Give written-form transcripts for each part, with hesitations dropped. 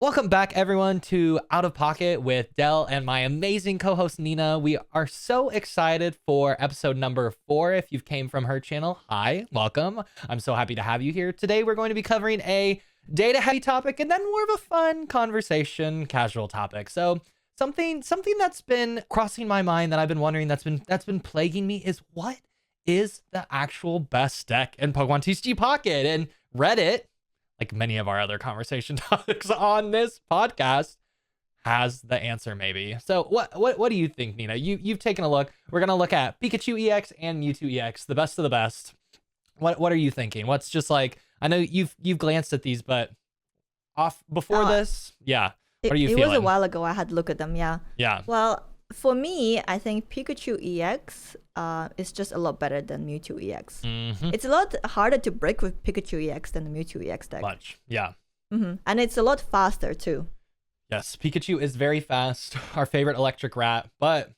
Welcome back, everyone, to Out of Pocket with Dell and my amazing co-host Nina. We are so excited for episode number 4. If you've came from her channel, hi, welcome. I'm so happy to have you here. Today, we're going to be covering a data-heavy topic and then more of a fun conversation, casual topic. So something that's been crossing my mind that I've been wondering that's been plaguing me is what is the actual best deck in Pokemon TCG Pocket? And Reddit, like many of our other conversation topics on this podcast, has the answer maybe. So what do you think, Nina? You've taken a look. We're gonna look at Pikachu EX and Mewtwo EX, the best of the best. What are you thinking? What's just like, I know you've glanced at these, but off before this, yeah. What are you feeling? It was a while ago. I had to look at them. Yeah. Yeah. Well, for me, I think Pikachu EX is just a lot better than Mewtwo EX. Mm-hmm. It's a lot harder to break with Pikachu EX than the Mewtwo EX deck. Much, yeah. And it's a lot faster too. Yes, Pikachu is very fast. Our favorite electric rat, but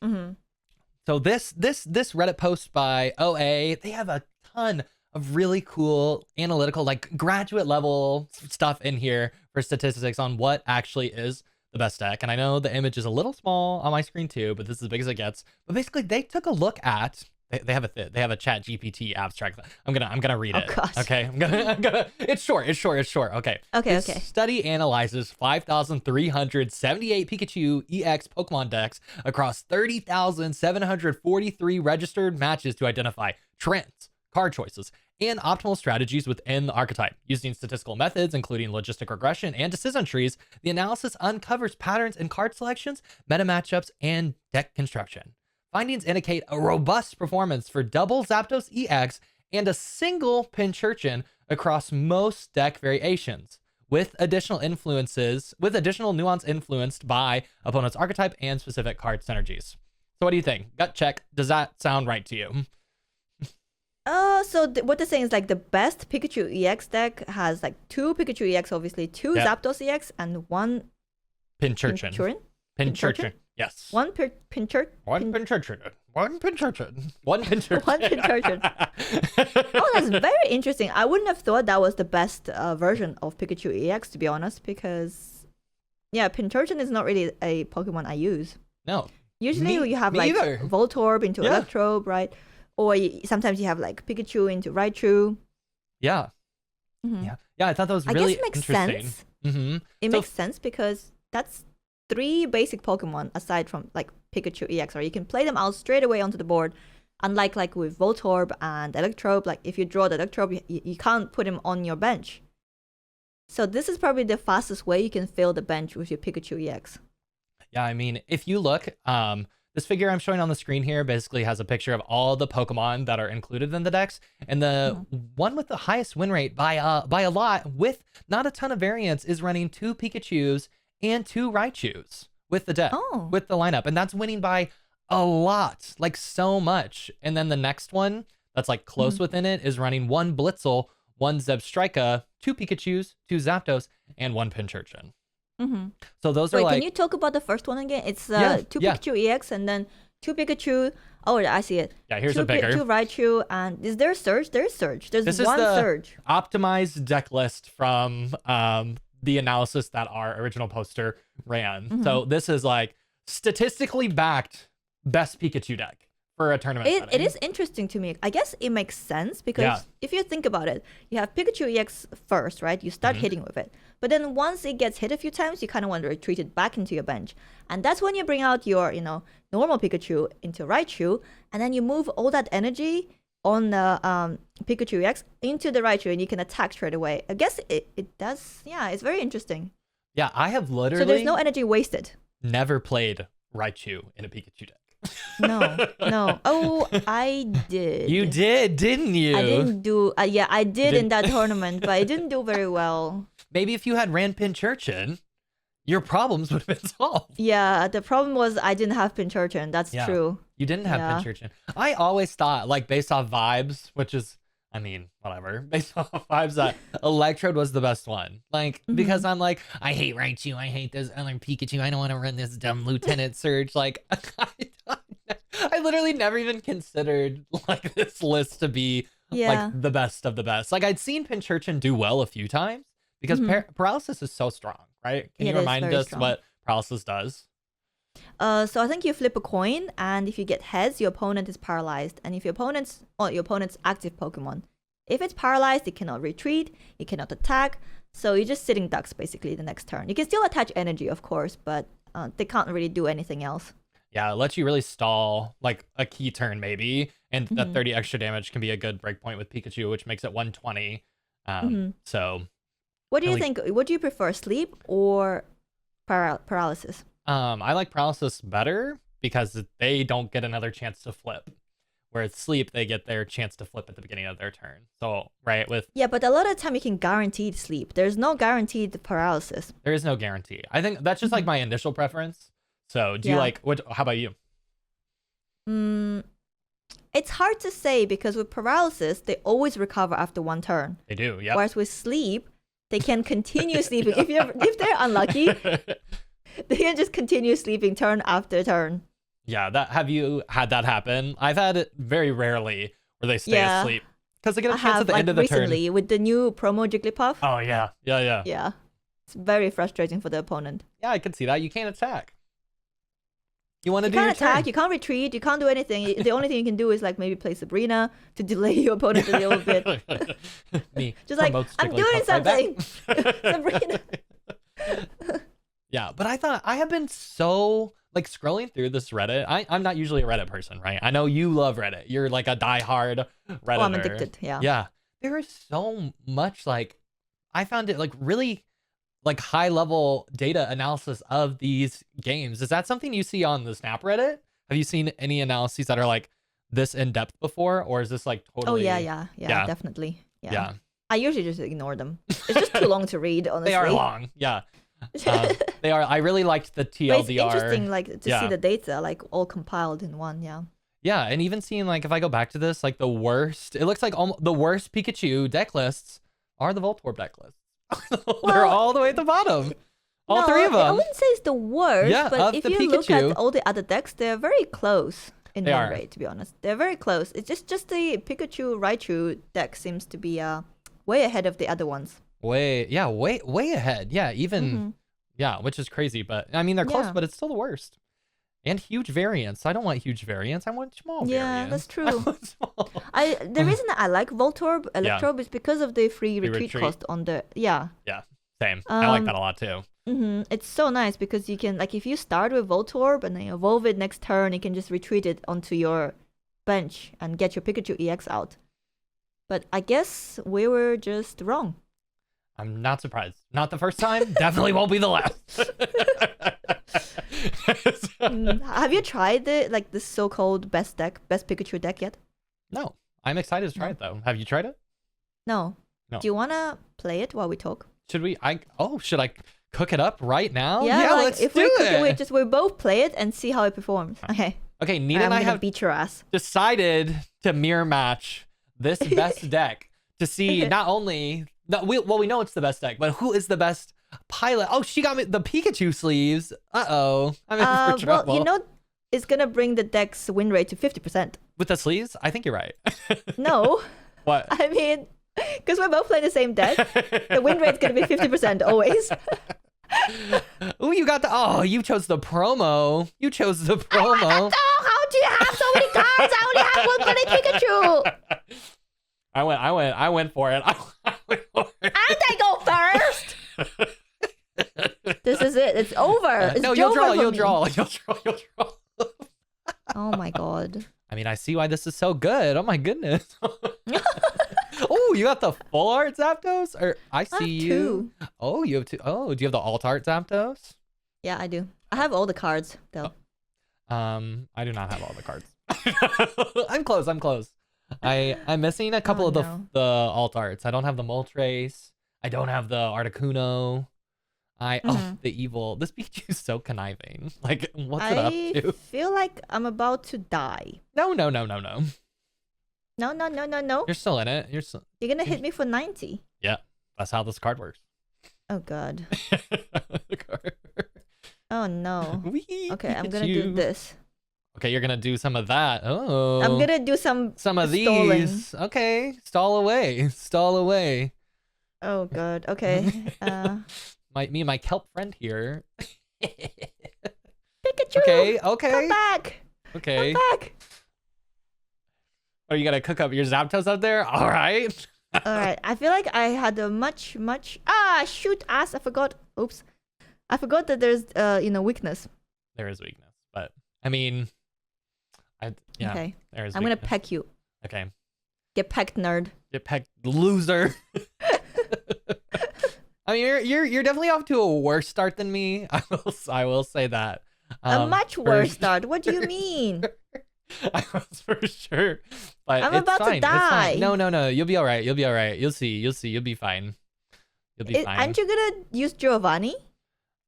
so this Reddit post by OA, they have a ton of really cool analytical, like graduate level stuff in here for statistics on what actually is the best deck. And I know the image is a little small on my screen too, but this is as big as it gets. But basically, they took a look at they have a Chat GPT abstract. I'm gonna read it. Gosh. Okay, I'm gonna. It's short. Okay. Okay. This study analyzes 5,378 Pikachu EX Pokemon decks across 30,743 registered matches to identify trends, card choices, and optimal strategies within the archetype. Using statistical methods, including logistic regression and decision trees, the analysis uncovers patterns in card selections, meta matchups, and deck construction. Findings indicate a robust performance for double Zapdos EX and a single Pincurchin across most deck variations, with additional nuance influenced by opponent's archetype and specific card synergies. So what do you think? Gut check. Does that sound right to you? So what they're saying is like the best Pikachu EX deck has like 2 Pikachu EX, obviously, 2 Zapdos EX, and 1 Pincurchin. Pincurchin. Yes. One Pincurchin. One Pincurchin. Oh, that's very interesting. I wouldn't have thought that was the best version of Pikachu EX, to be honest, because Pincurchin is not really a Pokemon I use. No. Usually you have like either. Voltorb into Electrobe, right? Or sometimes you have like Pikachu into Raichu. Yeah. Yeah, I thought that was really interesting. I guess it makes sense. It makes sense because that's 3 basic Pokemon aside from like Pikachu EX, or you can play them out straight away onto the board. Unlike like with Voltorb and Electrobe, like if you draw the Electrobe, you can't put him on your bench. So this is probably the fastest way you can fill the bench with your Pikachu EX. Yeah, I mean, if you look, this figure I'm showing on the screen here basically has a picture of all the Pokemon that are included in the decks, and the one with the highest win rate by a lot, with not a ton of variance, is running 2 Pikachus and 2 Raichus with the deck, with the lineup, and that's winning by a lot, like so much. And then the next one that's like close within it is running 1 Blitzel, 1 Zebstrika, 2 Pikachus, 2 Zapdos, and 1 Pincurchin. So those are like. Can you talk about the first one again? It's 2 Pikachu EX and then 2 Pikachu. Oh, I see it. Yeah, here's a bigger. 2 Raichu, and is there a Surge? There's Surge. There's one Surge. Optimized deck list from the analysis that our original poster ran. So this is like statistically backed best Pikachu deck for a tournament. It is interesting to me. I guess it makes sense because if you think about it, you have Pikachu EX first, right? You start hitting with it. But then once it gets hit a few times, you kind of want to retreat it back into your bench. And that's when you bring out your, normal Pikachu into Raichu, and then you move all that energy on the Pikachu EX into the Raichu, and you can attack straight away. I guess it does. Yeah, it's very interesting. Yeah, I have literally. So there's no energy wasted. Never played Raichu in a Pikachu deck. No. Oh, I did. You did, didn't you? I didn't do. I did in that tournament, but I didn't do very well. Maybe if you had ran Pincurchin, your problems would have been solved. Yeah, the problem was I didn't have Pincurchin. That's true. You didn't have Pincurchin. I always thought, like, based off vibes, which is, I mean, whatever. Based off vibes, that Electrode was the best one. Like, because I'm like, I hate Raichu. I hate this other Pikachu. I don't want to run this dumb Lieutenant Surge. Like, I literally never even considered, like, this list to be, like, the best of the best. Like, I'd seen Pincurchin do well a few times, because paralysis is so strong, right? Can you remind us what paralysis does? So I think you flip a coin, and if you get heads, your opponent is paralyzed. And if your opponent's active Pokemon, if it's paralyzed, it cannot retreat, it cannot attack. So you're just sitting ducks basically the next turn. You can still attach energy, of course, but they can't really do anything else. Yeah, it lets you really stall like a key turn maybe, and that 30 extra damage can be a good breakpoint with Pikachu, which makes it 120. So, what do you think? What do you prefer, sleep or paralysis? I like paralysis better because they don't get another chance to flip. Whereas sleep, they get their chance to flip at the beginning of their turn. So, right, with... Yeah, but a lot of the time you can guaranteed sleep. There's no guaranteed paralysis. There is no guarantee. I think that's just like my initial preference. So, do you like... How about you? It's hard to say because with paralysis, they always recover after one turn. They do, yeah. Whereas with sleep, they can continue sleeping. If they're unlucky, they can just continue sleeping turn after turn. Yeah, have you had that happen? I've had it very rarely where they stay asleep because they get a chance at the end of the turn. Recently with the new promo Jigglypuff. Oh yeah. Yeah, it's very frustrating for the opponent. Yeah, I can see that. You can't attack. You want to do your your attack. turn. You can't retreat. You can't do anything. The only thing you can do is like maybe play Sabrina to delay your opponent a little bit. Just like I'm doing something, Sabrina. Yeah, but I have been so like scrolling through this Reddit. I'm not usually a Reddit person, right? I know you love Reddit. You're like a diehard Redditor. Oh, I'm addicted. Yeah. Yeah. There is so much like I found it like really like high level data analysis of these games. Is that something you see on the Snap Reddit? Have you seen any analyses that are like this in depth before, or is this like totally? Oh yeah, definitely. Yeah. I usually just ignore them. It's just too long to read. Honestly, they are long. Yeah. They are. I really liked the TLDR. But it's interesting, like to see the data like all compiled in one. Yeah. Yeah, and even seeing like if I go back to this, like the worst. It looks like the worst Pikachu deck lists are the Voltorb deck lists. They're all the way at the bottom. All three of them. I wouldn't say it's the worst, but if you look at all the other decks, they're very close in win rate. To be honest, they're very close. It's just the Pikachu Raichu deck seems to be way ahead of the other ones. Way ahead. Yeah, even which is crazy, but I mean they're close, but it's still the worst. And huge variance. I don't want huge variance. I want small variance. Yeah, that's true. The reason that I like Voltorb, Electrobe is because of the free retreat cost on the Yeah, same. I like that a lot too. It's so nice because you can like if you start with Voltorb and then you evolve it next turn, you can just retreat it onto your bench and get your Pikachu EX out. But I guess we were just wrong. I'm not surprised. Not the first time. Definitely won't be the last. Have you tried the so-called best Pikachu deck yet? No. I'm excited to try it though. Have you tried it? No. Do you wanna play it while we talk? Should we? Should I cook it up right now? Yeah, let's do it. We both play it and see how it performs. Okay. Okay, Nina and I have beat your ass. Decided to mirror match this best deck to see not only we know it's the best deck, but who is the best pilot? Oh, she got me the Pikachu sleeves. I'm in for trouble. Well, it's gonna bring the deck's win rate to 50%. With the sleeves? I think you're right. No. What? I mean, because we're both playing the same deck, the win rate's gonna be 50% always. Ooh, you chose the promo. You chose the promo. How do you have so many cards? I only have one Pikachu. I went for it. And I go first. This is it. It's over. No, you'll draw. Oh my god. I mean, I see why this is so good. Oh my goodness. Oh, you got the full art Zapdos? Or I see you. Two. Oh, you have two. Oh, do you have the alt art Zapdos? Yeah, I do. I have all the cards though. I do not have all the cards. I'm close. I'm missing a couple of the alt arts. I don't have the Moltres. I don't have the Articuno. The evil. This Pikachu is so conniving. Like, what's it up to? I feel like I'm about to die. No. No. You're still in it. You're gonna hit me for 90. Yeah, that's how this card works. Oh god. Oh no. Okay, I'm gonna do this. Okay, you're gonna do some of that. Oh. I'm gonna do some of stalling. these. Okay, stall away. Oh god. Okay. Me and my kelp friend here. Pikachu. Okay. Come back. Okay. Come back. Oh, you gotta cook up your Zapdos up there? All right. All right. I feel like I had a much. Shoot, ass. I forgot. Oops. I forgot that there's weakness. There is weakness, but I mean, Okay. There is. I'm gonna peck you. Okay. Get pecked, nerd. Get pecked, loser. I mean, you're definitely off to a worse start than me. I will say that. A much worse start. What do you mean? I was for sure, but I'm it's about fine. to die. It's fine. No. You'll be all right. You'll be all right. You'll see. You'll be fine. You'll be fine. Aren't you gonna use Giovanni?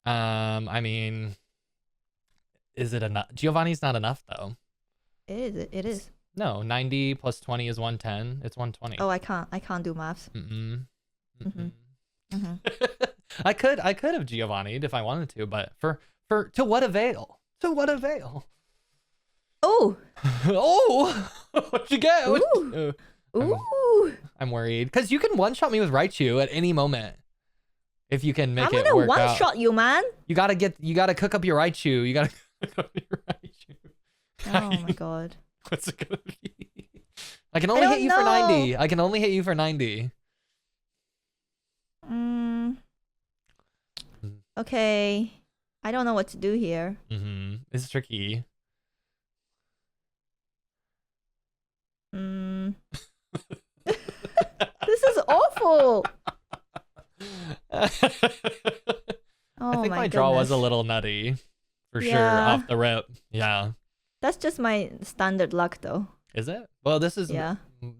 I mean, is it enough? Giovanni's not enough though. It is. No, 90 plus 20 is 110. It's 120. Oh, I can't do maths. I could have Giovanni'd if I wanted to, but for to what avail? To what avail? Oh. Oh, what'd you get? Ooh. I'm worried because you can one shot me with Raichu at any moment. If you can make it work out. I'm gonna one shot you, man. You gotta cook up your Raichu. You gotta cook up your Raichu. Oh my god. What's it gonna be? I can only hit you for 90. I can only hit you for 90. Okay. I don't know what to do here. It's tricky. This is awful. I think my draw was a little nutty. For sure, off the rip. Yeah. That's just my standard luck, though. Is it? Well, this is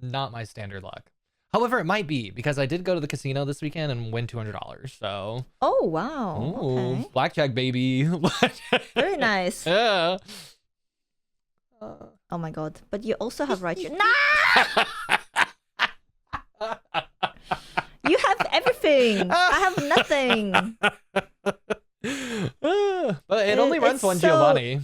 not my standard luck. However, it might be because I did go to the casino this weekend and win $200. So. Oh wow. Ooh, okay. Blackjack, baby. Very nice. Yeah. Oh my god! But you also have Raichu. Nah! You have everything. I have nothing. But it only runs one Giovanni.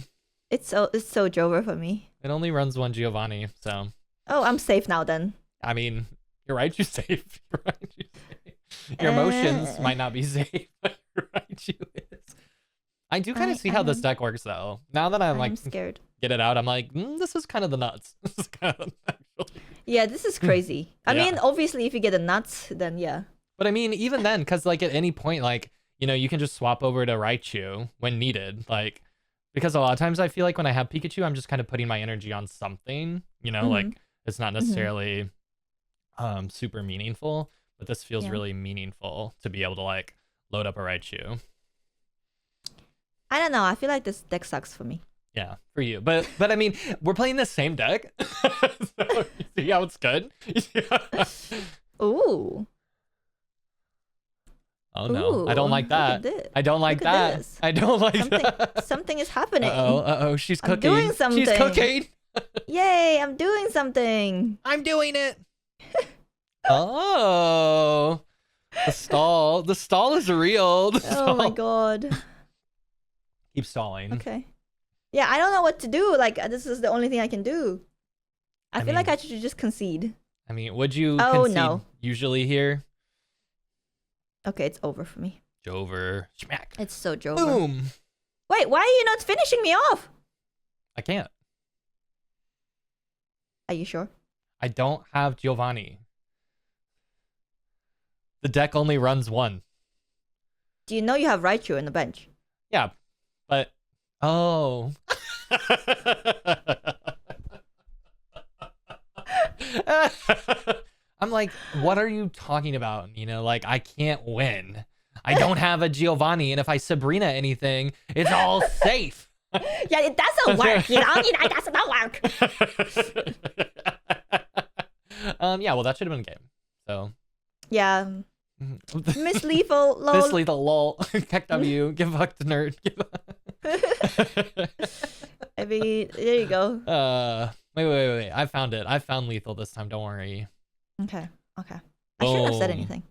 It's so Jover for me. It only runs one Giovanni, so. Oh, I'm safe now then. I mean, you're right. You're safe. You're right. You're safe. Your emotions might not be safe, but you're right. You is. I do kind of see how this deck works though. Now that I'm like scared. Get it out. I'm like, this is kind of the nuts. This is kind of actually. Yeah, this is crazy. I mean, obviously, if you get the nuts, then yeah. But I mean, even then, because like at any point, like you can just swap over to Raichu when needed, like. Because a lot of times I feel like when I have Pikachu, I'm just kind of putting my energy on something, like it's not necessarily super meaningful, but this feels really meaningful to be able to like load up a Raichu. I don't know. I feel like this deck sucks for me. Yeah, for you. But I mean, we're playing the same deck. So you see how it's good? Ooh. Oh no, I don't like that. I don't like that. I don't like that. Something is happening. Uh-oh, she's cooking. I'm doing something. She's cooking. Yay, I'm doing something. I'm doing it. Oh. The stall. The stall is real. Oh my god. Keep stalling. Okay. Yeah, I don't know what to do. Like, this is the only thing I can do. I feel like I should just concede. I mean, would you concede usually here? Okay, it's over for me. Jover. Schmack. It's so Jover. Boom. Wait, why are you not finishing me off? I can't. Are you sure? I don't have Giovanni. The deck only runs one. Do you know you have Raichu in the bench? Yeah, but... Oh. I'm like, what are you talking about? Like, I can't win. I don't have a Giovanni, and if I Sabrina anything, it's all safe. Yeah, it doesn't work. It doesn't work. Yeah, well, that should have been a game. So. Yeah. Miss Lethal, lol. Miss Lethal, lol. Heck W, give a fuck to nerd. I mean, there you go. Wait. I found it. I found Lethal this time. Don't worry. Okay. I shouldn't have said anything.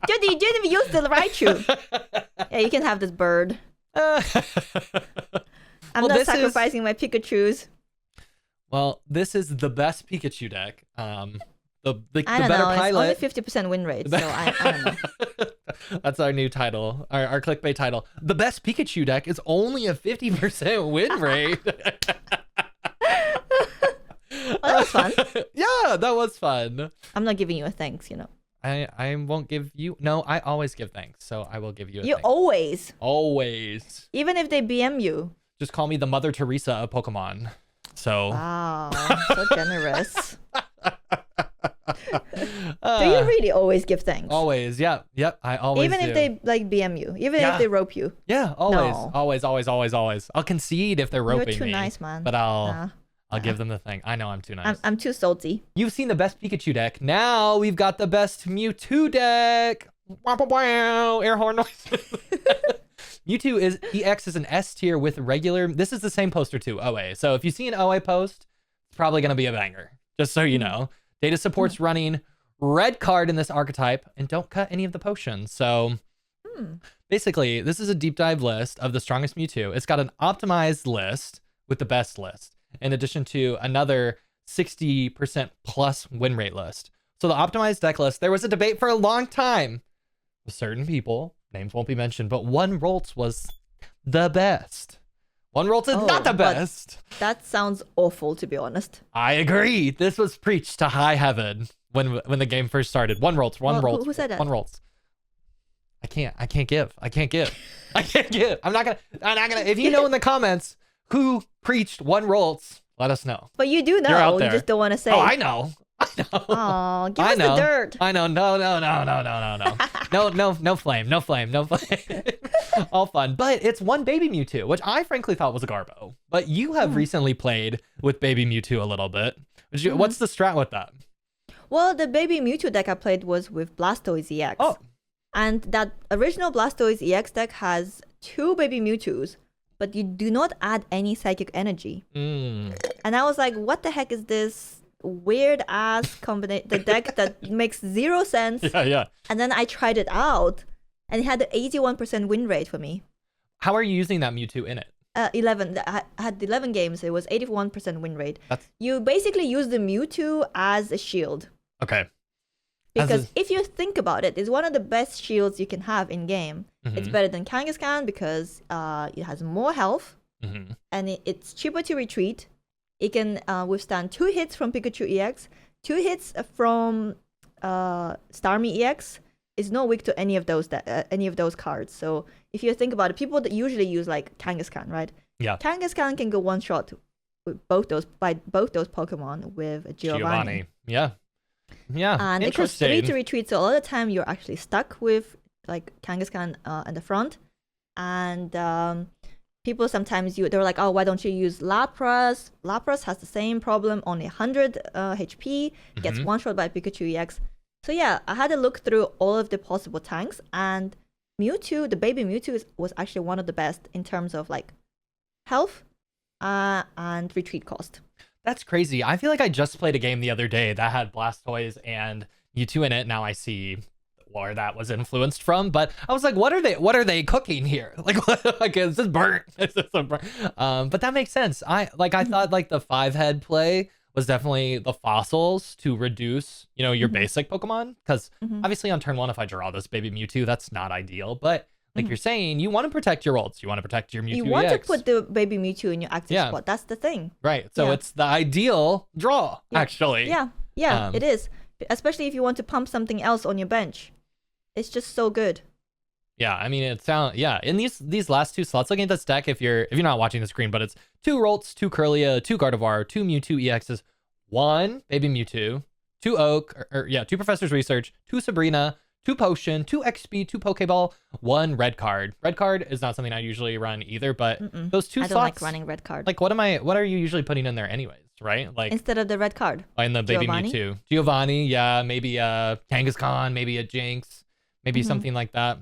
Dude, you didn't even use the Raichu. Yeah, you can have this bird. I'm not sacrificing my Pikachus. Well, this is the best Pikachu deck. the I don't better know. It's pilot. only 50% win rate, so I don't know. That's our new title, our clickbait title. The best Pikachu deck is only a 50% win rate. Well, that was fun. Yeah, that was fun. I'm not giving you a thanks, you know. I won't give you. No, I always give thanks, so I will give you a You thanks. always. Always. Even if they BM you. Just call me the Mother Teresa of Pokemon. So. Wow, so generous. Do you really always give thanks? Always, yep. I always Even do. if they like BM you, even if they rope you. Yeah, always, No. always. I'll concede if they're roping me. You're too nice, man. But I'll give them the thing. I know I'm too nice. I'm too salty. You've seen the best Pikachu deck. Now we've got the best Mewtwo deck. Wow, air horn noise. Mewtwo is EX is an S tier with regular. This is the same poster too, OA. So if you see an OA post, it's probably gonna be a banger. Just so you know. Data supports running red card in this archetype, and don't cut any of the potions. So basically, this is a deep dive list of the strongest Mewtwo. It's got an optimized list with the best list, in addition to another 60% plus win rate list. So the optimized deck list, there was a debate for a long time with certain people, names won't be mentioned, but One Roltz was the best. One Roltz is not the best. That sounds awful, to be honest. I agree. This was preached to high heaven when the game first started. One Roltz. Who said that? One Roltz. I can't give. I'm not gonna. If you know in the comments who preached One Roltz, let us know. But you do know. You're out there. You just don't want to say. Oh, I know. Oh, give us the dirt. I know. No. No flame. All fun. But it's one baby Mewtwo, which I frankly thought was a Garbo. But you have recently played with baby Mewtwo a little bit. What's the strat with that? Well, the baby Mewtwo deck I played was with Blastoise EX. Oh. And that original Blastoise EX deck has 2 baby Mewtwo's, but you do not add any psychic energy. And I was like, what the heck is this weird ass combination, the deck that makes 0 sense? Yeah. And then I tried it out, and it had an 81% win rate for me. How are you using that Mewtwo in it? 11. I had 11 games. It was 81% win rate. You basically use the Mewtwo as a shield. Okay. Because if you think about it, it's one of the best shields you can have in game. It's better than Kangaskhan because it has more health, and it's cheaper to retreat. It can withstand 2 hits from Pikachu EX, 2 hits from Starmie EX. It's not weak to any of those cards. So if you think about it, people that usually use like Kangaskhan, right? Yeah. Kangaskhan can go one shot with both those Pokemon with Giovanni. Yeah. And it costs 3 to retreat, so a lot of the time you're actually stuck with like Kangaskhan in the front. And people sometimes they're like, oh, why don't you use Lapras? Lapras has the same problem, only 100 HP, gets one shot by Pikachu EX. So yeah, I had to look through all of the possible tanks, and Mewtwo, the baby Mewtwo, was actually one of the best in terms of like health and retreat cost. That's crazy. I feel like I just played a game the other day that had Blastoise and Mewtwo in it. Now I see where that was influenced from, but I was like, what are they cooking here? Like is this burnt? Is this a burnt? But that makes sense. I thought like the 5-head play was definitely the fossils to reduce, your basic Pokemon. Because obviously on turn 1, if I draw this baby Mewtwo, that's not ideal. But like you're saying, you want to protect your ults. You want to protect your Mewtwo You want EX. to put the baby Mewtwo in your active spot. That's the thing. Right. So it's the ideal draw, actually. Yeah, it is. Especially if you want to pump something else on your bench. It's just so good. Yeah, I mean, in these last 2 slots, looking at this deck, if you're not watching the screen, but it's 2 Rolts, 2 Kirlia, 2 Gardevoir, 2 Mewtwo EXs, 1 baby Mewtwo, 2 Oak, 2 Professor's Research, 2 Sabrina, 2 Potion, 2 XP, 2 Pokeball, 1 red card. Red card is not something I usually run either, but those 2 slots. I don't like running red card. Like, what are you usually putting in there anyways, right? Like instead of the red card. In the baby Giovanni? Mewtwo. Giovanni, yeah, maybe a Kangaskhan, maybe a Jinx, maybe something like that.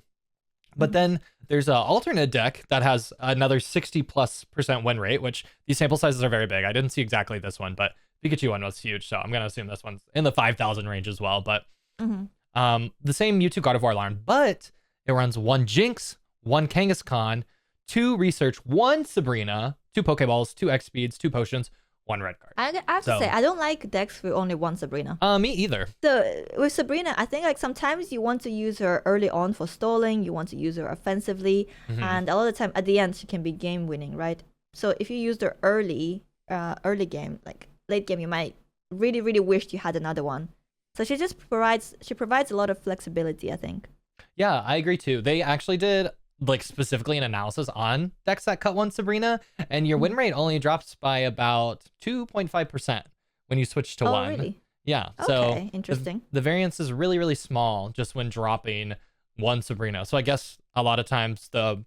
But then there's an alternate deck that has another 60+% win rate, which these sample sizes are very big. I didn't see exactly this one, but Pikachu one was huge, so I'm gonna assume this one's in the 5,000 range as well. But the same Mewtwo Gardevoir alarm, but it runs 1 Jinx, 1 Kangaskhan, 2 Research, 1 Sabrina, 2 Pokeballs, 2 X speeds, 2 potions, one red card. I have to say, I don't like decks with only one Sabrina. Me either. So with Sabrina, I think like sometimes you want to use her early on for stalling, you want to use her offensively, and a lot of the time at the end she can be game winning, right? So if you use her early game, like late game, you might really, really wish you had another one. So she provides a lot of flexibility, I think. Yeah, I agree too. They actually did like specifically an analysis on decks that cut one Sabrina, and your win rate only drops by about 2.5% when you switch to one. Really? Yeah. Okay, So interesting. The variance is really, really small just when dropping one Sabrina. So I guess a lot of times the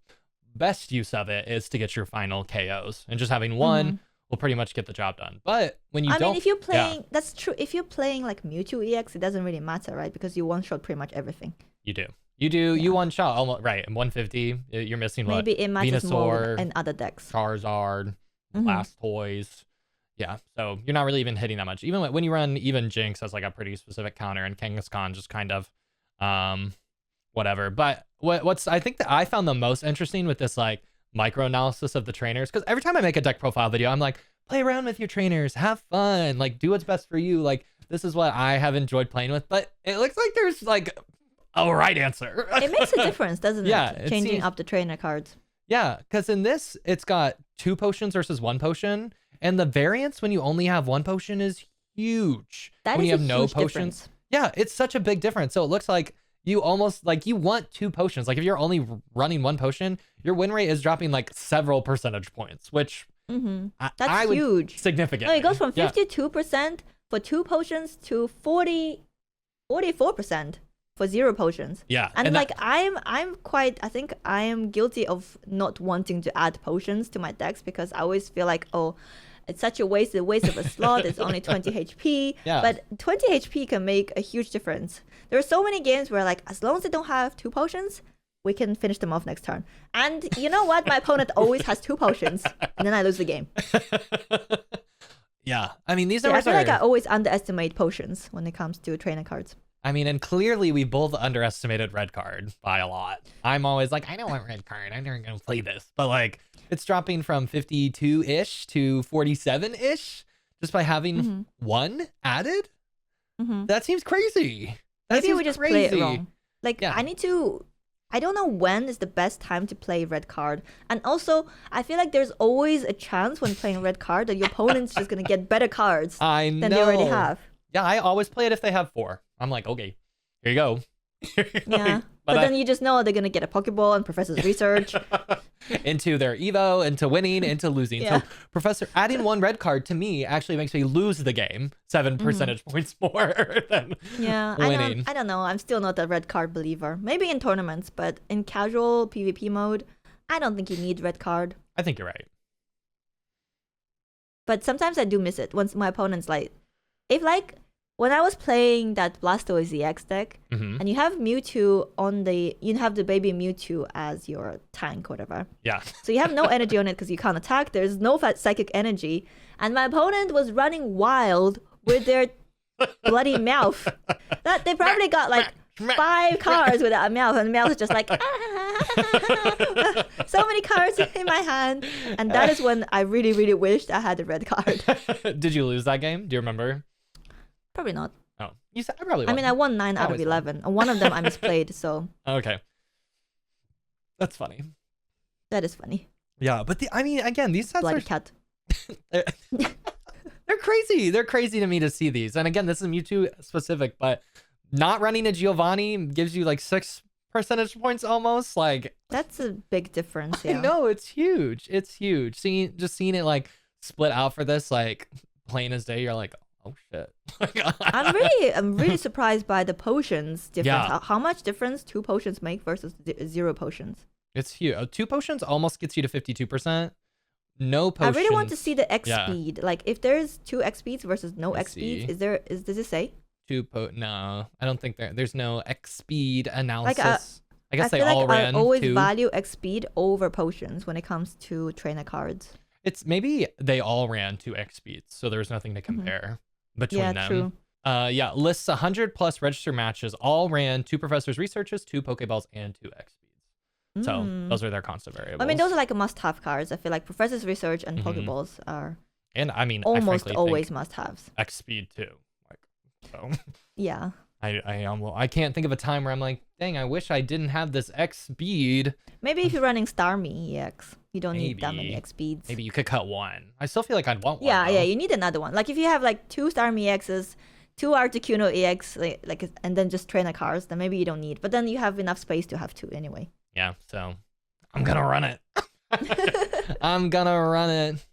best use of it is to get your final KOs, and just having one will pretty much get the job done. But when you I mean, if you're playing, that's true. If you're playing like Mewtwo EX, it doesn't really matter, right? Because you one-shot pretty much everything. You do. You one shot almost right. And 150, you're missing what? Maybe it matters more Venusaur, in other decks. Charizard, Blastoise. Yeah, so you're not really even hitting that much. Even when you run even Jinx as like a pretty specific counter, and Kangaskhan just kind of whatever. But what's I think that I found the most interesting with this like micro analysis of the trainers, because every time I make a deck profile video, I'm like, play around with your trainers, have fun, like do what's best for you. Like this is what I have enjoyed playing with. But it looks like there's like a right answer. It makes a difference, doesn't Yeah, it? Changing up the trainer cards. Yeah, because in this, it's got 2 potions versus 1 potion. And the variance when you only have 1 potion is huge. That when is you have a no huge potions. difference. Yeah, it's such a big difference. So it looks like you almost like you want 2 potions. Like if you're only running 1 potion, your win rate is dropping like several percentage points, which That's I would huge. significant. No, it goes from 52% for 2 potions to 44% for 0 potions. Yeah. And like I'm quite, I think I am guilty of not wanting to add potions to my decks, because I always feel like, oh, it's such a waste of a slot. It's only 20 HP. Yeah. But 20 HP can make a huge difference. There are so many games where like, as long as they don't have 2 potions, we can finish them off next turn. And you know what? My opponent always has 2 potions, and then I lose the game. Yeah. I mean, these I numbers feel are... like I always underestimate potions when it comes to trainer cards. I mean, and clearly we both underestimated red card by a lot. I'm always like, I don't want red card. I'm never going to play this. But like, it's dropping from 52-ish to 47-ish just by having 1 added. That seems crazy. Maybe we just play it wrong. Like, Yeah. I don't know when is the best time to play red card. And also, I feel like there's always a chance when playing red card that your opponent's just going to get better cards than they already have. Yeah, I always play it if they have 4. I'm like, okay, here you go. Yeah. But then you just know they're going to get a Pokeball and Professor's Research. Into their Evo, into winning, into losing. Yeah. So adding 1 red card to me actually makes me lose the game 7 percentage points more than winning. I don't know. I'm still not a red card believer. Maybe in tournaments, but in casual PvP mode, I don't think you need red card. I think you're right. But sometimes I do miss it once my opponent's like, if like, when I was playing that Blastoise EX deck, and you have Mewtwo you have the baby Mewtwo as your tank, whatever. Yeah. So you have no energy on it because you can't attack. There's no psychic energy. And my opponent was running wild with their bloody mouth. That they probably got like 5 cards with that mouth, and the mouth is just like, so many cards in my hand. And that is when I really, really wished I had a red card. Did you lose that game? Do you remember? Probably not. Oh, you said I probably won. I mean, I won 9 out of 11. And one of them I misplayed, so. Okay. That's funny. That is funny. Yeah, but again, these sets Bloody are... cat. They're crazy. They're crazy to me to see these. And again, this is Mewtwo specific, but not running a Giovanni gives you like 6 percentage points almost. Like, that's a big difference. Yeah. I know, it's huge. It's huge. Seeing it like split out for this, like plain as day, you're like, oh shit. I'm really surprised by the potions difference. Yeah. How much difference 2 potions make versus 0 potions? It's huge. 2 potions almost gets you to 52%. No potions. I really want to see the X speed. Like if there's 2 X speeds versus no X speeds, does it say? No, I don't think there's no X speed analysis. Like, I guess I they feel all like ran I always 2. value X speed over potions when it comes to trainer cards. It's maybe they all ran 2 X speeds, so there's nothing to compare between them. True. Lists 100 plus register matches, all ran 2 professors' researches, 2 Pokeballs, and 2 X speeds. So those are their constant variables. I mean, those are like must-have cards. I feel like Professor's Research and Pokeballs are And I mean, Almost I frankly always think must-haves. X speed too. Like, so Yeah. I can't think of a time where I'm like, dang, I wish I didn't have this X speed. Maybe if you're running Starmie EX, you don't need that many Maybe. X speeds. Maybe you could cut one. I still feel like I'd want one. Yeah, though. yeah, you need another one. Like if you have like 2 Starmie EXs, 2 Articuno EX, and then just trainer cars, then maybe you don't need. But then you have enough space to have 2 anyway. Yeah, so I'm gonna run it. I'm gonna run it.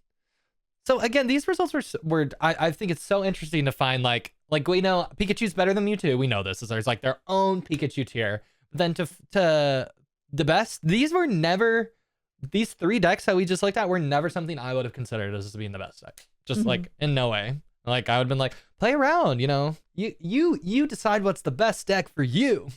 So again, these results were I think it's so interesting to find like we know Pikachu's better than Mewtwo. We know this. There's like their own Pikachu tier. But then to the best, these 3 decks that we just looked at were never something I would have considered as being the best deck. Just like in no way. Like I would have been like, play around, you know. You decide what's the best deck for you.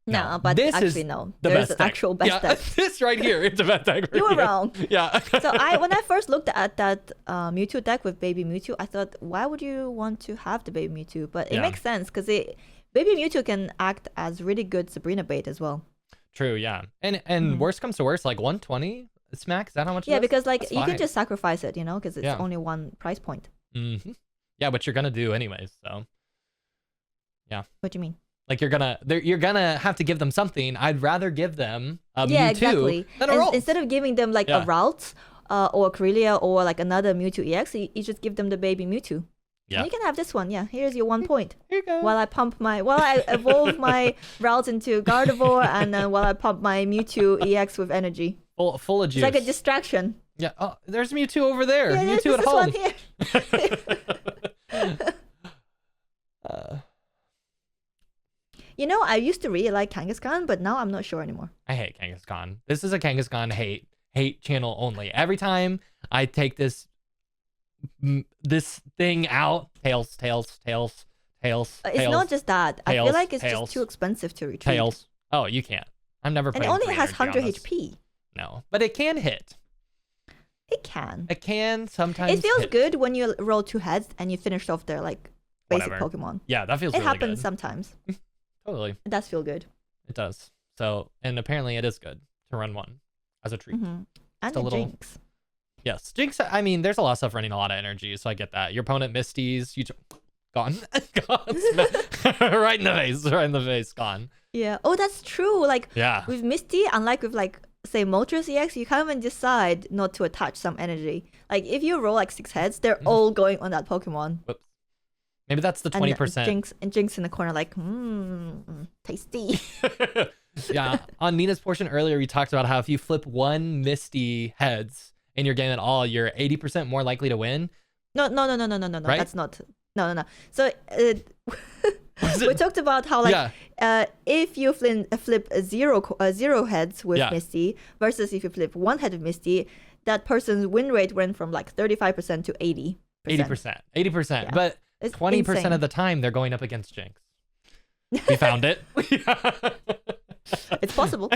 No, but this actually is no. The There's best an actual best deck. This right here is the best deck for You were wrong. Yeah. So when I first looked at that Mewtwo deck with Baby Mewtwo, I thought, why would you want to have the Baby Mewtwo? But it makes sense because Baby Mewtwo can act as really good Sabrina bait as well. True, yeah. And worst comes to worst, like 120 smack, is that how much it is? Because like That's you can fine. just sacrifice it, you know, because it's only one price point. Yeah, but you're gonna do anyways, so yeah. What do you mean? Like you're gonna have to give them something. I'd rather give them a Yeah, Mewtwo exactly. than a Rolt. Instead of giving them like a Route or Corellia or like another Mewtwo EX, you just give them the Baby Mewtwo. Yeah. And you can have this one. Yeah, here's your 1 point. Here you go. While I evolve my Route into Gardevoir, and then while I pump my Mewtwo EX with energy. Full of juice. It's like a distraction. Yeah. Oh, there's Mewtwo over there. Yeah, Mewtwo at home. home. One here. You know, I used to really like Kangaskhan, but now I'm not sure anymore. I hate Kangaskhan. This is a Kangaskhan hate channel only. Every time I take this thing out, tails. It's not just that. I feel like it's just too expensive to retrieve. Tails. Oh, you can't. I'm never And playing. it only has 100 HP. HP. No, but it can hit. It can. It can sometimes. It feels hit. good when you roll 2 heads and you finish off their like basic Whatever. Pokemon. Yeah, that feels It really happens good. sometimes. Totally. It does feel good. It does. So, and apparently it is good to run one as a treat. And Just the a little- Jinx. Yes, Jinx. I mean, there's a lot of stuff running a lot of energy, so I get that. Your opponent Misty's, gone, right in the face, gone. Yeah. Oh, that's true. Like Yeah. with Misty, unlike with like say Moltres EX, you can't even decide not to attach some energy. Like if you roll like 6 heads, they're all going on that Pokemon. Whoops. Maybe that's the 20%. And Jinx in the corner like, tasty. Yeah. On Nina's portion earlier, we talked about how if you flip 1 Misty heads in your game at all, you're 80% more likely to win. No. Right? That's not. No. So we talked about how like if you flip zero heads with Misty versus if you flip 1 head of Misty, that person's win rate went from like 35% to 80%. 80%. Yeah. But It's 20% insane. of the time, they're going up against Jinx. We found it. It's possible.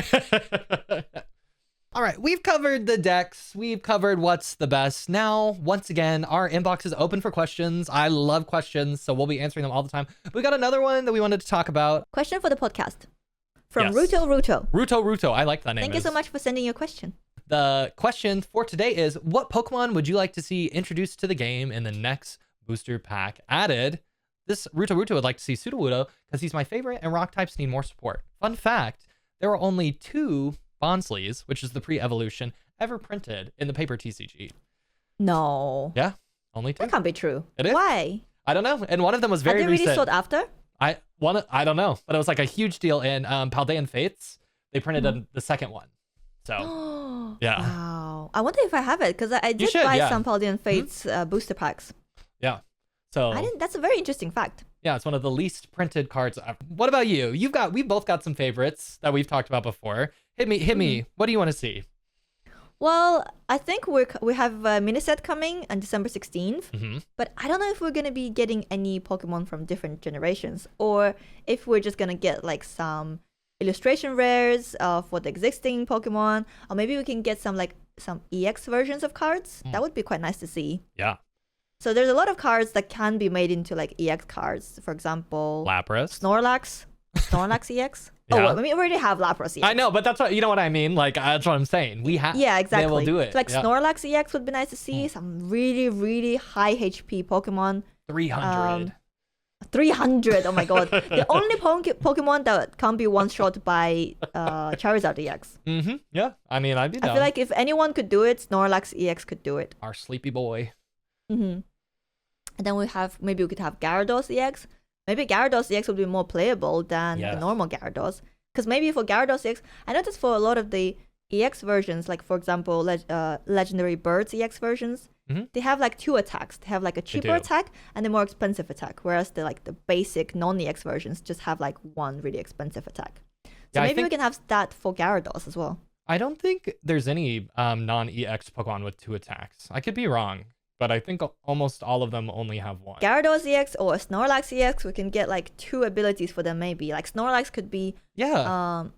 All right, we've covered the decks. We've covered what's the best. Now, once again, our inbox is open for questions. I love questions, so we'll be answering them all the time. We got another one that we wanted to talk about. Question for the podcast from Yes. Ruto. Ruto. I like that name. Thank you so much for sending your question. The question for today is, what Pokemon would you like to see introduced to the game in the next booster pack added? This Ruto would like to see Sudowoodo because he's my favorite and rock types need more support. Fun fact, there were only 2 Bonsleys, which is the pre-evolution, ever printed in the paper TCG. No. Yeah, only 2. That can't be true. It is. Why? I don't know. And one of them was Are very they really recent. sought after? I don't know, but it was like a huge deal in Paldean Fates. They printed the second one. So, yeah. Wow. I wonder if I have it because I did should, buy yeah. some Paldean Fates booster packs. Yeah. So I didn't. That's a very interesting fact. yeah, it's one of the least printed cards ever. What about you? We've both got some favorites that we've talked about before. Hit me. What do you want to see? Well, I think we have a mini set coming on December 16th, but I don't know if we're gonna be getting any Pokemon from different generations, or if we're just gonna get like some illustration rares for the existing Pokemon, or maybe we can get some EX versions of cards. That would be quite nice to see. Yeah. So there's a lot of cards that can be made into like EX cards. For example, Lapras. Snorlax EX. Oh, Yeah. I mean, we already have Lapras EX. I know, but that's what you know what I mean. Like that's what I'm saying. We have. Yeah, exactly. They will do it. So, like yeah. Snorlax EX would be nice to see. Some really, really high HP Pokemon. 300. 300. Oh my god. The only Pokemon that can't be one shot by Charizard EX. Yeah. I mean, I'd be down. I feel like if anyone could do it, Snorlax EX could do it. Our sleepy boy. And then maybe we could have Gyarados EX. Maybe Gyarados EX would be more playable than the normal Gyarados. Because maybe for Gyarados EX, I noticed for a lot of the EX versions, like for example, Legendary Birds EX versions, they have like 2 attacks. They have like a cheaper attack and a more expensive attack. Whereas the basic non-EX versions just have like 1 really expensive attack. So maybe we can have that for Gyarados as well. I don't think there's any non-EX Pokemon with 2 attacks. I could be wrong. But I think almost all of them only have 1. Gyarados EX or Snorlax EX, we can get like 2 abilities for them maybe. Like Snorlax could be, a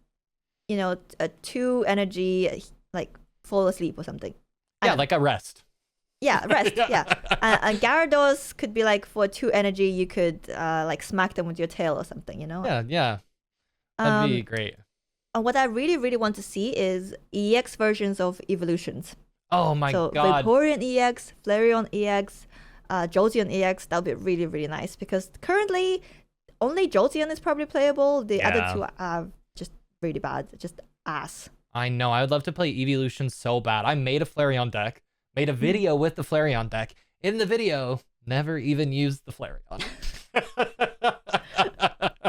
2 energy, like fall asleep or something. Yeah, like a rest. Yeah, rest, yeah. And Gyarados could be like for 2 energy, you could like smack them with your tail or something, you know? Yeah. That'd be great. And what I really, really want to see is EX versions of evolutions. Oh my god. So Vaporeon EX, Flareon EX, Jolteon EX, that would be really, really nice. Because currently, only Jolteon is probably playable. The other 2 are just really bad. Just ass. I know. I would love to play Evolution so bad. I made a Flareon deck. Made a video with the Flareon deck. In the video, never even used the Flareon.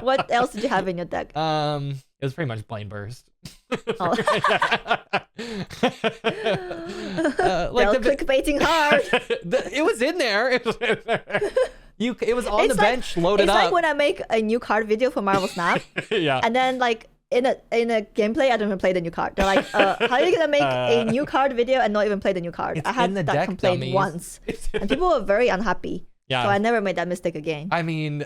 What else did you have in your deck? It was pretty much Blade Burst. Oh. Like clickbaiting hard. It was in there. It was on the bench, loaded up. It's like when I make a new card video for Marvel Snap. Yeah. And then like in a gameplay, I don't even play the new card. They're like, how are you gonna make a new card video and not even play the new card? I had that complaint once, and people were very unhappy. Yeah. So I never made that mistake again. I mean,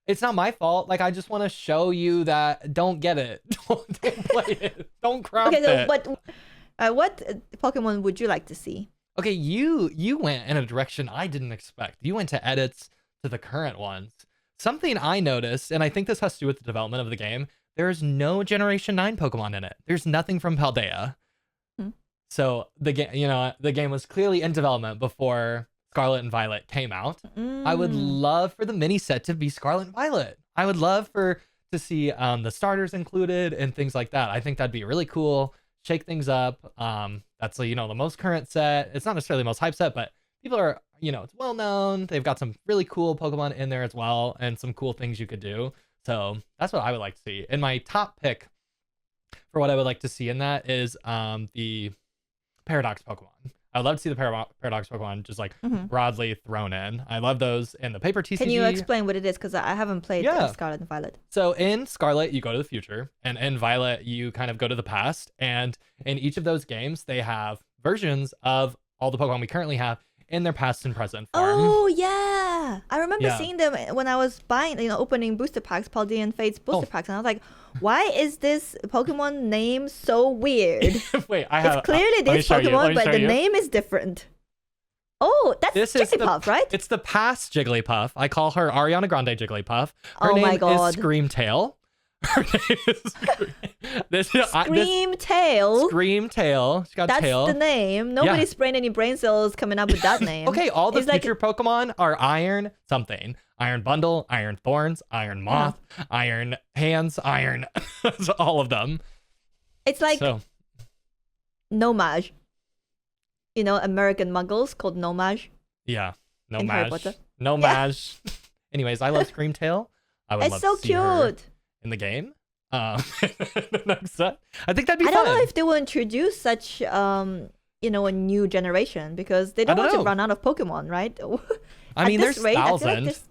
it's not my fault. Like, I just want to show you that don't get it. Don't play it. Don't craft it. Okay, so what Pokemon would you like to see? Okay, you went in a direction I didn't expect. You went to edits to the current ones. Something I noticed, and I think this has to do with the development of the game, there's no Generation 9 Pokemon in it. There's nothing from Paldea. So the game was clearly in development before Scarlet and Violet came out. I would love for the mini set to be Scarlet and Violet. I would love to see the starters included and things like that. I think that'd be really cool. Shake things up. That's the most current set. It's not necessarily the most hype set, but people are, it's well known. They've got some really cool Pokemon in there as well, and some cool things you could do. So that's what I would like to see. And my top pick for what I would like to see in that is the Paradox Pokemon. I'd love to see the Paradox Pokemon just like broadly thrown in. I love those in the paper TCG. Can you explain what it is? Because I haven't played Scarlet and Violet. So in Scarlet, you go to the future, and in Violet, you kind of go to the past. And in each of those games, they have versions of all the Pokemon we currently have in their past and present form. Oh, yeah. I remember seeing them when I was buying, opening booster packs, Paldea and Fate's booster packs. And I was like, why is this Pokemon name so weird? Wait, it's clearly this Pokemon, but the name is different. Oh, that's Jigglypuff, right? It's the past Jigglypuff. I call her Ariana Grande Jigglypuff. Her name is Screamtail. Her name is Screamtail. Screamtail. She got tail. That's the name. Nobody's spraying any brain cells coming up with that name. Okay, all the future Pokemon are Iron something. Iron Bundle, Iron Thorns, Iron Moth, Iron Hands, Iron. All of them. It's like Nomage. American Muggles called Nomage. Yeah, Nomage. Nomage. Yeah. Anyways, I love Screamtail. It's so cute. In the game. I think that'd be fun. I don't know if they will introduce such a new generation, because they don't want to run out of Pokemon, right? I mean, there's thousands.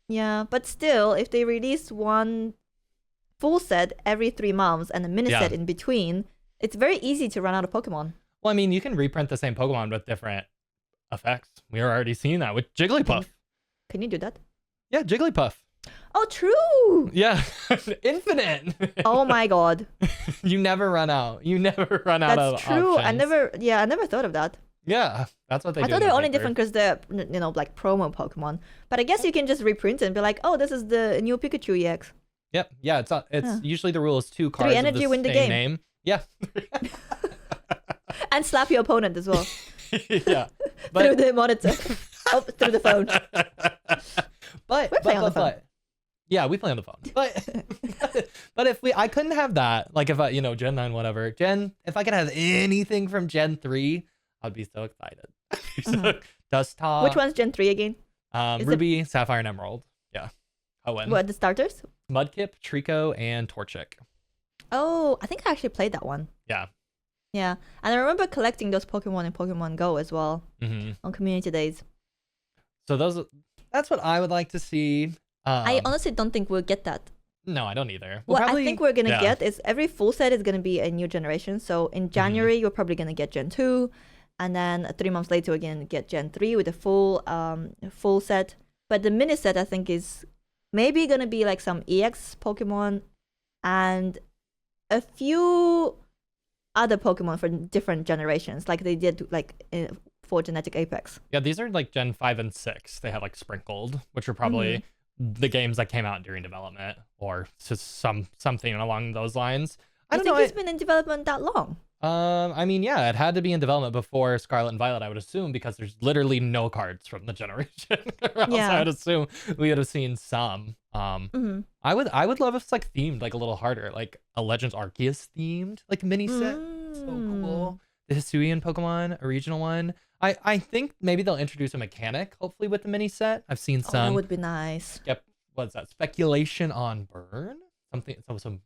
But still, if they release one full set every 3 months and a mini set in between, it's very easy to run out of Pokemon. Well, I mean, you can reprint the same Pokemon with different effects. We are already seeing that with Jigglypuff. Can you do that? Yeah, Jigglypuff. Oh, true. Yeah, infinite. Oh my god. You never run out. You never run out of options. That's true. I never thought of that. Yeah, that's what they do. I thought they're only different because they're, like promo Pokemon. But I guess you can just reprint it and be like, oh, this is the new Pikachu EX. Yep. Yeah, it's usually the rule is 2 cards 3 of energy the win the same game. name. Yeah. And slap your opponent as well. Yeah. Through the monitor. Through the phone. But We're playing on the phone. Yeah, we play on the phone. But if I couldn't have that, like if I, Gen 9, whatever. If I could have anything from Gen 3, I'd be so excited. Dust Talk. Which one's Gen 3 again? Ruby, Sapphire, and Emerald. Yeah. Owen. What, the starters? Mudkip, Trico, and Torchic. Oh, I think I actually played that one. Yeah. Yeah. And I remember collecting those Pokemon in Pokemon Go as well on community days. So that's what I would like to see. I honestly don't think we'll get that. No, I don't either. What I think we're going to get is every full set is going to be a new generation. So in January, you're probably going to get Gen 2. And then 3 months later, we're going to get Gen 3 with a full set. But the mini set, I think, is maybe going to be like some EX Pokemon and a few other Pokemon for different generations, like they did for Genetic Apex. Yeah, these are like Gen 5 and 6. They have like sprinkled, which are probably the games that came out during development or just something along those lines. I don't know. It's been in development that long. I mean, yeah, it had to be in development before Scarlet and Violet, I would assume, because there's literally no cards from the generation. Or else I would assume we would have seen some. I would love if it's like themed like a little harder, like a Legends Arceus themed like mini set. So cool. The Hisuian Pokemon, a regional one. I think maybe they'll introduce a mechanic, hopefully, with the mini set. I've seen some. That would be nice. Yep. What's that? Speculation on burn? Some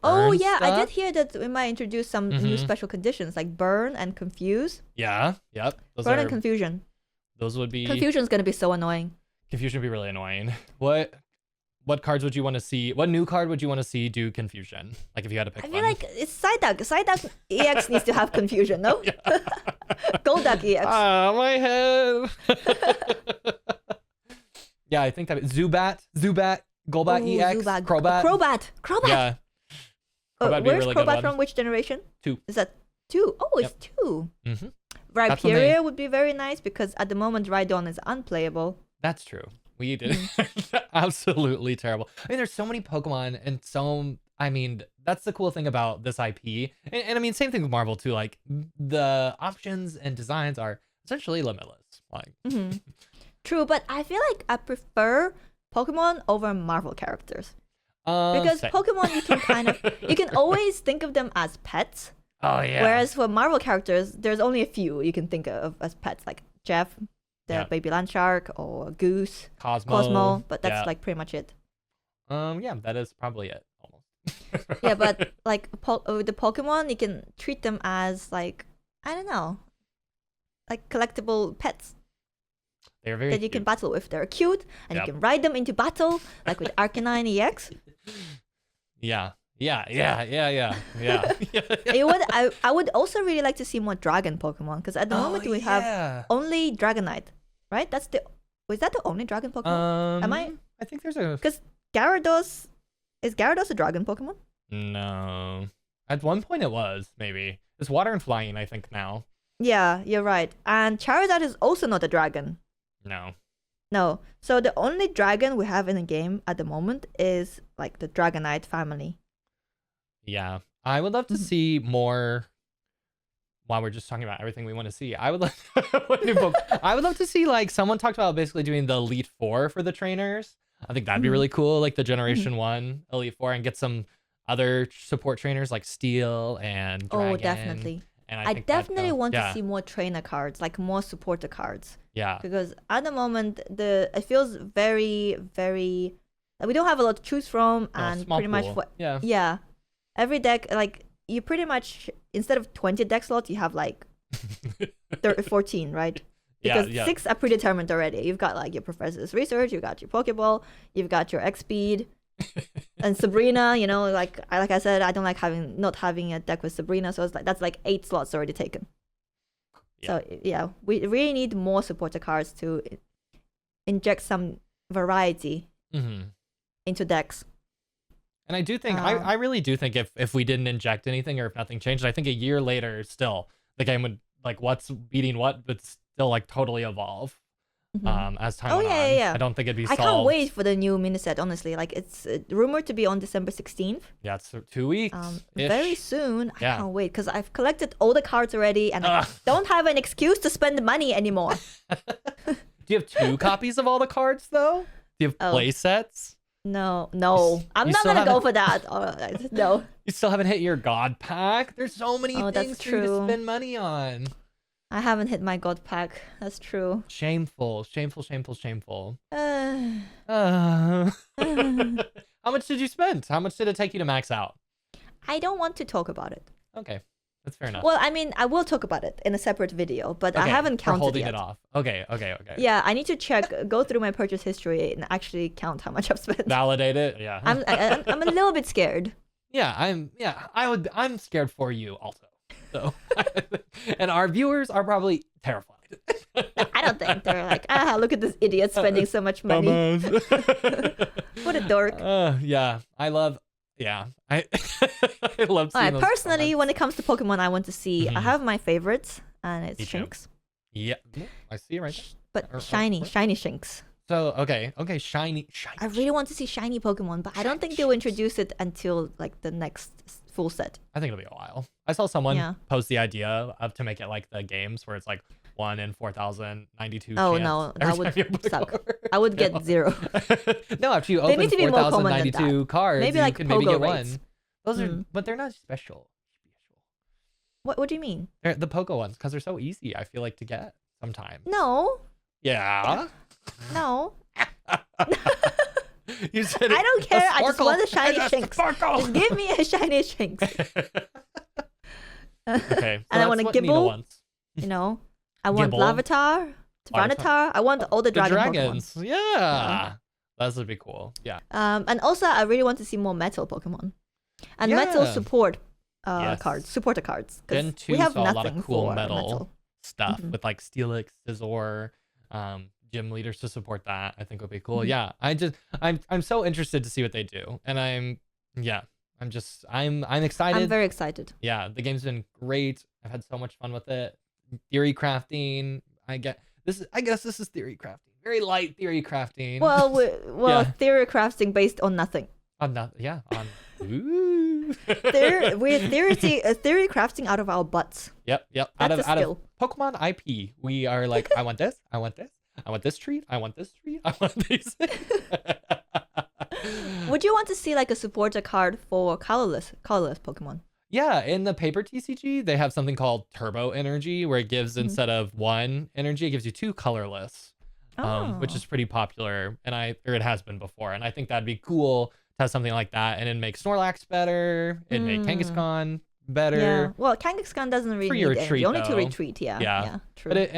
oh yeah, stuff. I did hear that we might introduce some new special conditions like burn and confuse. Yeah. Yep. Burn and confusion. Those would be. Confusion's gonna be so annoying. Confusion would be really annoying. What cards would you want to see? What new card would you want to see do confusion? Like if you had to pick one. I feel like it's Psyduck. Psyduck EX needs to have confusion, no? Golduck EX. Ah, my head. Yeah, I think that Zubat, Golbat EX, Zubat. Crobat. Yeah. Crobat be a Where's really good Crobat one. from? Which generation? 2. Is that 2? Oh, it's 2. Mm-hmm. Rhyperior would be very nice because at the moment Rhydon is unplayable. That's true. We did absolutely terrible. I mean, there's so many Pokemon and I mean, that's the cool thing about this IP. And I mean, same thing with Marvel too. Like the options and designs are essentially limitless. Like True, but I feel like I prefer Pokemon over Marvel characters. Because same. Pokemon, you can always think of them as pets. Oh yeah. Whereas for Marvel characters, there's only a few you can think of as pets, like Jeff, the baby land shark, or Goose, Cosmo, but that's like pretty much it. Yeah, that is probably it almost. Yeah, but like the Pokemon, you can treat them as like, I don't know, like collectible pets. They're very that you cute. can battle with. They're cute, and you can ride them into battle, like with Arcanine EX. Yeah. I would also really like to see more dragon Pokemon, because at the moment we have only Dragonite, right? Was that the only dragon Pokemon? I think there's a... Because is Gyarados a dragon Pokemon? No. At one point it was, maybe. It's water and flying, I think, now. Yeah, you're right. And Charizard is also not a dragon. No. So the only dragon we have in the game at the moment is like the Dragonite family. Yeah. I would love to see more. While we're just talking about everything we want to see, I would love to see like someone talked about basically doing the Elite Four for the trainers. I think that'd be really cool, like the Generation 1 Elite Four, and get some other support trainers like Steel and Dragon. Oh, definitely. And I definitely want to see more trainer cards, like more supporter cards. Yeah. Because at the moment, it feels very, very... we don't have a lot to choose from, and pretty much... Yeah. Every deck, like, you pretty much, instead of 20 deck slots, you have, like, 14, right? Because 6 are predetermined already. You've got, like, your Professor's Research, you've got your Pokeball, you've got your X-Speed, and Sabrina, like I said, I don't like not having a deck with Sabrina, so it's like that's like 8 slots already taken. So yeah, we really need more supporter cards to inject some variety into decks. And I do think I really do think if we didn't inject anything or if nothing changed, I think a year later still the game would, like, what's beating what would still like totally evolve. as time Oh went yeah, on. yeah, yeah. I don't think it'd be I solved. can't wait for the new mini set. Honestly, like it's rumored to be on December 16th. Yeah, it's 2 weeks. Very soon. I Yeah. can't wait because I've collected all the cards already, and I don't have an excuse to spend the money anymore. Do you have 2 copies of all the cards though? Do you have play sets? No, I'm you not still gonna go haven't- for that. Alright, no. You still haven't hit your God pack? There's so many Oh, that's things for you to true. spend money on. I haven't hit my God pack. That's true. Shameful, shameful, shameful, shameful. Uh, How much did you spend? How much did it take you to max out? I don't want to talk about it. Okay, that's fair enough. Well, I mean, I will talk about it in a separate video, but I Okay, haven't we're counted holding yet. it off. Okay. Yeah, I need to go through my purchase history and actually count how much I've spent. Validate it. Yeah. I'm a little bit scared. I'm scared for you also. So, and our viewers are probably terrified. I don't think they're like, look at this idiot spending so much money. What a dork. Yeah, I love I love seeing those personally, comments. when it comes to Pokemon, I want to see. I have my favorites, and it's Me too. Shinx. Yeah, I see it right there. But shiny Shinx. So okay, shiny. I really want to see shiny Pokemon, but I don't think they'll introduce it until like the next full set. I think it'll be a while. I saw someone post the idea of to make it like the games where it's like 1 in 4,092. Oh no, that would suck. I would get 0. No, after you They open need to be more common than 4,092 cards, Maybe you like can maybe Pogo get rates. one. Those are, but they're not special. What do you mean? They're the Pogo ones because they're so easy. I feel like to get sometimes. No. Yeah. No. You said I don't care. I just want a shiny Shinx. Shinx. Just give me a shiny Shinx. Okay. So And I want a that's what Nina Gible. wants. You know, I want Gibble. Larvitar, Tyranitar. I want all the The dragon dragons. Pokemon. Yeah. That would be cool. Yeah. And also, I really want to see more metal Pokemon. And metal Yeah. support Yes. cards, supporter cards. 'Cause Gen 2 we have saw a lot nothing of cool for metal stuff Mhm. with like Steelix, Scizor, gym leaders to support that. I think would be cool. Mhm. Yeah. I'm so interested to see what they do. And I'm excited. I'm very excited. Yeah, the game's been great. I've had so much fun with it. Theory crafting. I guess this is theory crafting. Very light theory crafting. Well, Yeah. theory crafting based on nothing. Ooh. We're theory crafting out of our butts. Yep. That's a Out of skill. Pokemon IP, we are like, I want this, I want this, I want this treat, I want this treat, I want these. Would you want to see like a supporter card for colorless Pokemon? Yeah, in the paper TCG, they have something called Turbo Energy, where it gives instead of 1 energy, it gives you 2 colorless, which is pretty popular, or it has been before, and I think that'd be cool to have something like that, and it'd make Snorlax better, it'd make Kangaskhan better. Yeah. Well, Kangaskhan doesn't really For your need energy. retreat, Only to though. retreat. Yeah. Yeah. True. But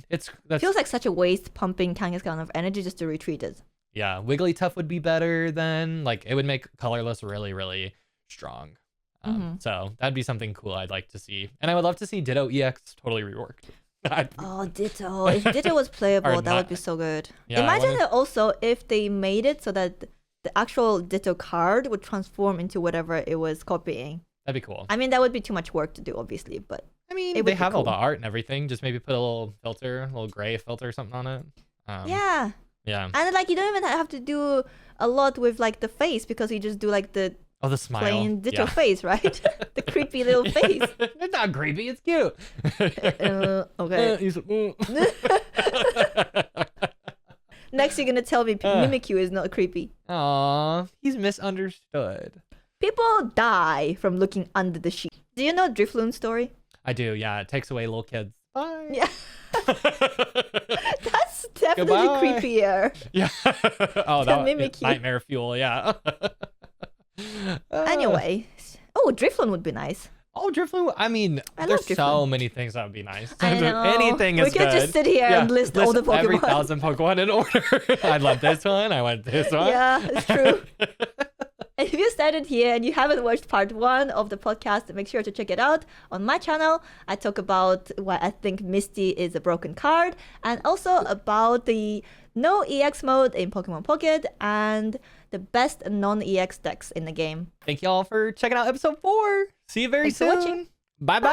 that's Feels like such a waste pumping Kangaskhan of energy just to retreat it. yeah, Wigglytuff would be better then. Like it would make colorless really, really strong. So that'd be something cool I'd like to see. And I would love to see Ditto EX totally reworked. Oh, Ditto. If Ditto was playable, that would be so good. Yeah, Imagine it also if they made it so that the actual Ditto card would transform into whatever it was copying. That'd be cool. I mean, that would be too much work to do, obviously, but I mean, it would they be have all cool. the art and everything. Just maybe put a little filter, a little gray filter or something on it. yeah. Yeah. And like you don't even have to do a lot with like the face because you just do like the Oh, the smile. plain Ditto Yeah. face, right? The creepy little face. It's not creepy. It's cute. Okay. He's- Next, you're gonna tell me Mimikyu is not creepy. Aw, he's misunderstood. People die from looking under the sheet. Do you know Drifloon's story? I do. Yeah, it takes away little kids. Bye. Yeah. That's definitely Goodbye. creepier. Yeah. Oh, that Mimikyu. nightmare fuel. Yeah. Anyway. Oh, Drifloon would be nice. Oh, Drifloon. I mean, I there's love so Drifloon. many things that would be nice. I know. Anything is We could good. just sit here and list all the every Pokemon. 1,000 Pokemon in order. I love this one. I want this one. Yeah, it's true. And if you started here and you haven't watched part 1 of the podcast, make sure to check it out on my channel. I talk about why I think Misty is a broken card and also about the no EX mode in Pokemon Pocket and the best non-EX decks in the game. Thank you all for checking out episode 4. See you very Thanks for soon. watching. Bye-bye.